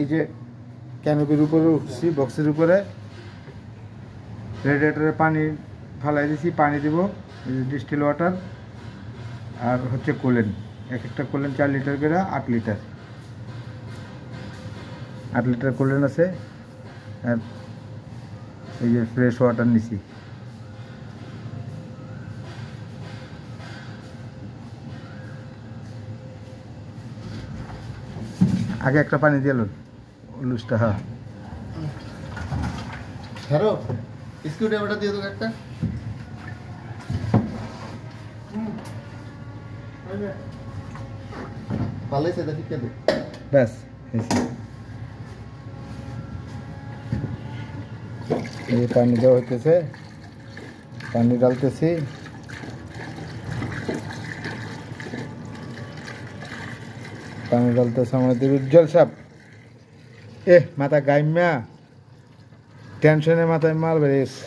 এই যে ক্যানোপির উপরে উঠছি, বক্সের উপরে রেডিয়েটরে পানি ফালাই দিছি, পানি দিব ডিস্টিল ওয়াটার আর হচ্ছে কুলেন। এক একটা কুলেন 4 লিটার করে 8 লিটার 8 লিটার কুলেন আছে। আর এই যে ফ্রেশ ওয়াটার নিছি। আগে একটা পানি দিয়ে লোন লুজটা। হ্যাঁ হ্যালো, স্ক্রুড্রাইভারটা দিয়ে দাও একটা। ভালোই সেটা ঠিক আছে। ব্যাস এই পানি দেওয়া হইতেছে, পানি ডালতেছি। পানি ডালতেছে আমাদের উজ্জ্বল সাহেব। মাথা গাইমা টেনশনে মাথায় মাল বেরিয়েছে।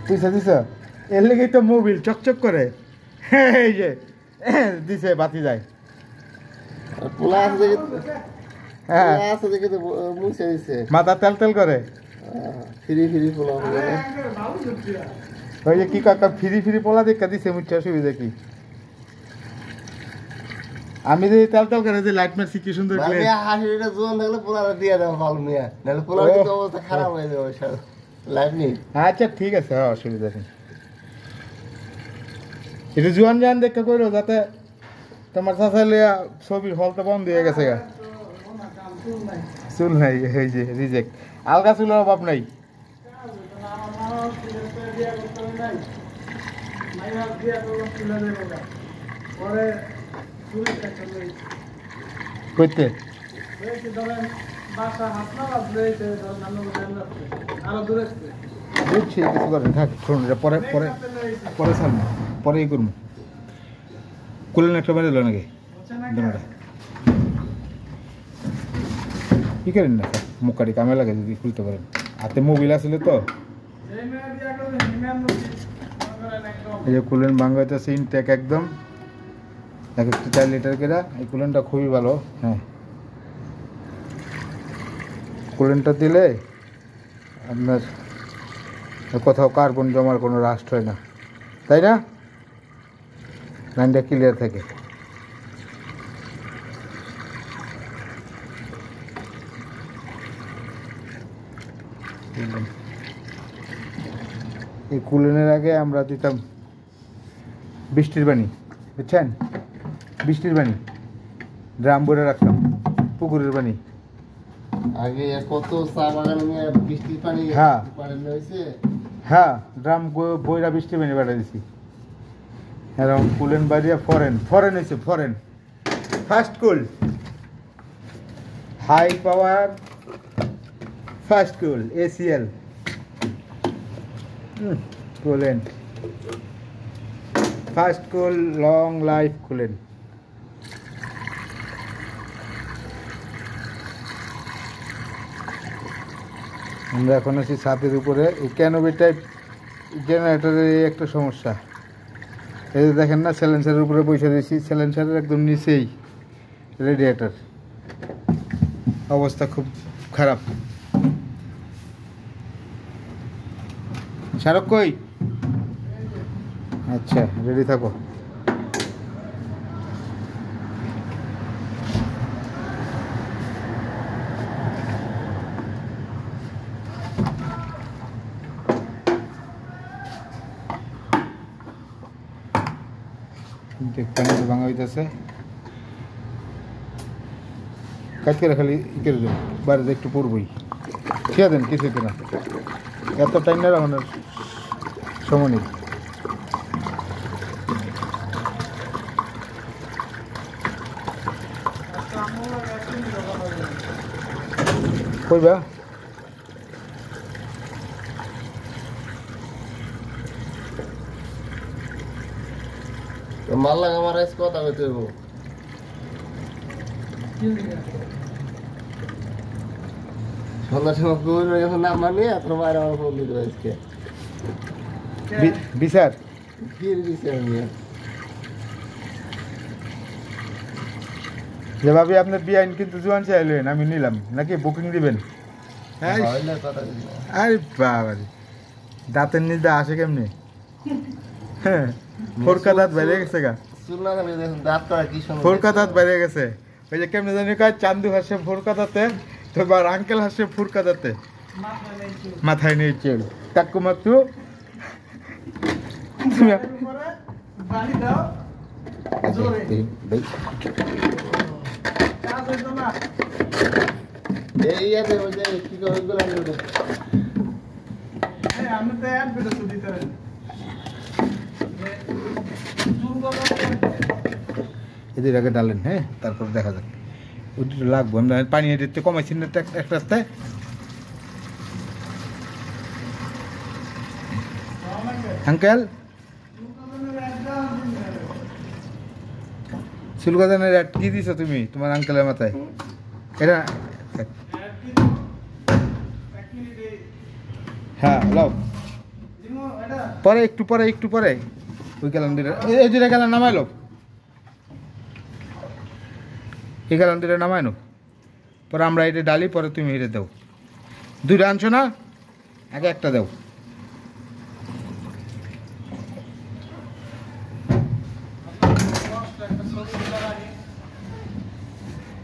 দিছে দিছে এর লেগেই তো মোবিল চকচক করে। এই যে দিছে বাতি যায়। পোলা আছে দেখে, হ্যাঁ আছে দেখে তো মুছে দিছে। মাথা তেল তেল করে, ফ্রি ফ্রি পোলা করে। ওই যে কি কাকা ফ্রি ফ্রি পোলা দেখা দিছে, মুছে অসুবিধা কি? আমি যে তেল তেল করে যে লাইট মারছি কি সুন্দর করে। হাসিটা জোন থাকলে পোলাটা দিয়ে দাও ভালো মিয়া, নাহলে পোলার তো অবস্থা খারাপ হয়ে যাবে সব। লাইট নেই। আচ্ছা ঠিক আছে, হ্যাঁ অসুবিধা নেই। এটা জোয়ান জান দেখা কইরো যাতে তোমার চাচালে ছবির হল তো বন্ধ হয়ে গেছে গা। চুল নাই, এই যে রিজেক্ট। আলগা চুলের অভাব নাই। কইতে বুঝছি, কিছু করেন থাক, শুনুন পরে পরে পরে সামনে পরে ই করবো। কুলেন একটা মেরে দিল নাকি দুটা কি করেন না মুখারি কামে লাগে যদি খুলতে পারেন। হাতে মোবিল আসলে তো এই যে কুলেন ভাঙা হইতেছে ইনটেক একদম 4 লিটার করে। এই কুলেনটা খুবই ভালো। হ্যাঁ কুলেনটা দিলে আপনার কোথাও কার্বন জমার কোনো রাস্ট হয় না, তাই না? লাইনটা ক্লিয়ার থাকে। এই কুলেনের আগে আমরা দিতাম বৃষ্টির পানি, বুঝছেন? বৃষ্টির পানি ড্রাম ভরে রাখতাম, পুকুরের পানি। আগে কত চা বাগান নিয়ে বৃষ্টির পানি। হ্যাঁ হয়েছে। হ্যাঁ ড্রাম বইরা বৃষ্টির পানি পাঠিয়ে দিছি। এরকম কুলেন বাড়িয়া ফরেন হয়েছে, ফরেন ফাস্ট কুল, হাই পাওয়ার ফাস্ট কুল ACL কুলেন, ফাস্ট কুল লং লাইফ কুলেন। আমরা এখন আছি ছাদের উপরে। এই ক্যানোপি টাইপ জেনারেটরের একটা সমস্যা, এই যে দেখেন না স্যালেন্সারের উপরে বসে দিয়েছি, স্যালেন্সারের একদম নিচেই রেডিয়েটর। অবস্থা খুব খারাপ। শাহরুখ কই? আচ্ছা রেডি থাকো। পানি ভাঙা হইতেছে, কাজ করে খালি ই করে দেবেন, বাড়িতে একটু পড়বই, খেয়ে দেন কিছুই না। এত টাইম না রাখানোর সময় নেই। কইবা মাল লাগা আমার আজ কথা কইতে হইব। সন্ধ্যার সময় কইল যখন নাম মানে এত বাইরে আমার ফোন দিতে আজকে বিচার ফির দিছে আমি। যে ভাবি আপনার বিআইন কিন্তু জোয়ান চাইলেন আমি নিলাম নাকি বুকিং দিবেন? হ্যাঁ হইলে কথা দিই না। আরে বাবা রে, দাঁতের নিচে আসে কেমনি? হ্যাঁ ফোরকা দাঁত বাইরে গেছে গা, চুল না কাটলে দেখুন দাঁত করা কি সুন্দর। ফোরকা দাঁত বাইরে গেছে। ওই যে কেমনি জানি কয় চান্দু হাসে ফোরকা দাঁতে, তোমার আঙ্কেল হাসে ফুরকা দাঁতে, মাথায় নেই চুল। কাকু মাকু তুমি এই ইয়াতে ওই যে কি করে ওইগুলো আনবে ওটা। এদের আগে ডালেন, হ্যাঁ তারপর দেখা যাক। ওইটা লাগবো, আমি পানি এদিতে কমাইছি না একটা রাস্তায়। আঙ্কেল চুলকাদানের অ্যাড কি দিছো তুমি তোমার আঙ্কেলের মাথায়? এটা হ্যাঁ লাও, পরে একটু পরে ওই ক্যালেন্ডারে এই দুটা ক্যালেন্ডার নামাইলো, এই ক্যালেন্ডারে নামাইনো, পরে আমরা এটা ডালি, পরে তুমি এটা দাও। দুইটা আনছো না, আগে একটা দাও।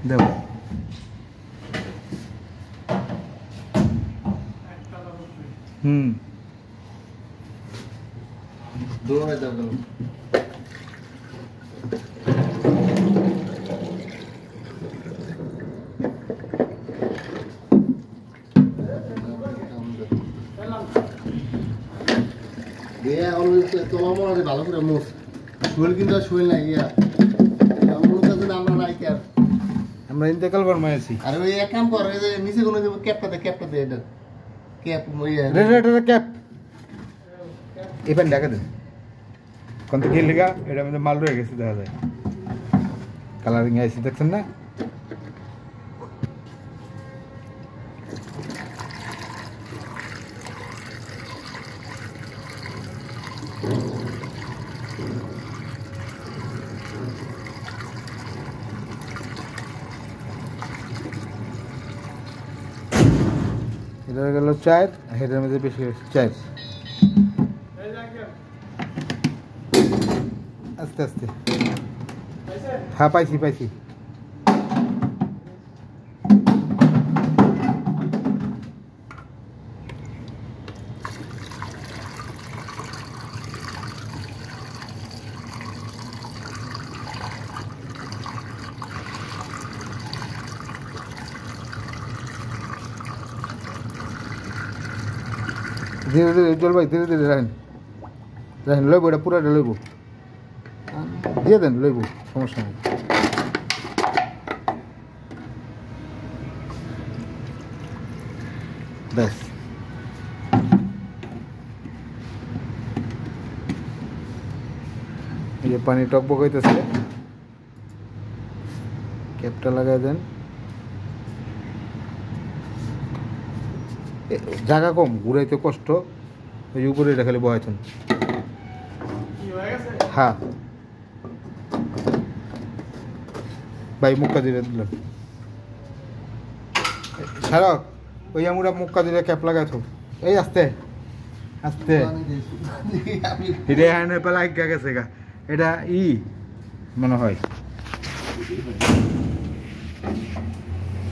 দেব দৌড়ে যাও কেন? দিয়া অলওয়েজ তোমার মনে হয় ভালো করে মুখ শরীর কিন্তু আর শরীর নাই ইয়া মনে করছেন আমরা নাই কি আর আমরা ইন্তেকাল ফরমাইছি। আর ওই এক কাম করে যে নিচে কোনো ক্যাপটা দে এটা ক্যাপ ইয়া রেডিয়েটরের ক্যাপ এবার দেখা দেন কোন থেকে লেগা এটার মধ্যে মাল রয়ে গেছে, দেখা যায় কালারিং আইসি দেখছেন না? এটা গেল 4, হেডের মধ্যে বেশি 4। আস্তে আস্তে, হ্যাঁ পাইছি ধীরে ধীরে উজ্জ্বল ভাই, ধীরে ধীরে রাখেন লইব, এটা পুরাটা লইব, দিয়ে দেন লইব, সমস্যা নেই। ব্যাস এই যে পানি টকবক হইতেছে, ক্যাপটা লাগাই দেন। জায়গা কম, ঘুরাইতে কষ্ট, ওই যে উপরে এটা খালি বহাইছেন। হ্যাঁ ভাই মুক্কা দিয়ে দিলেন সারক, ওই আমরা মুক্কা দিয়ে ক্যাপ লাগাইছো। এই আস্তে আস্তে এটা হ্যান্ড পেলা আজ্ঞা গেছে গা, এটা মনে হয়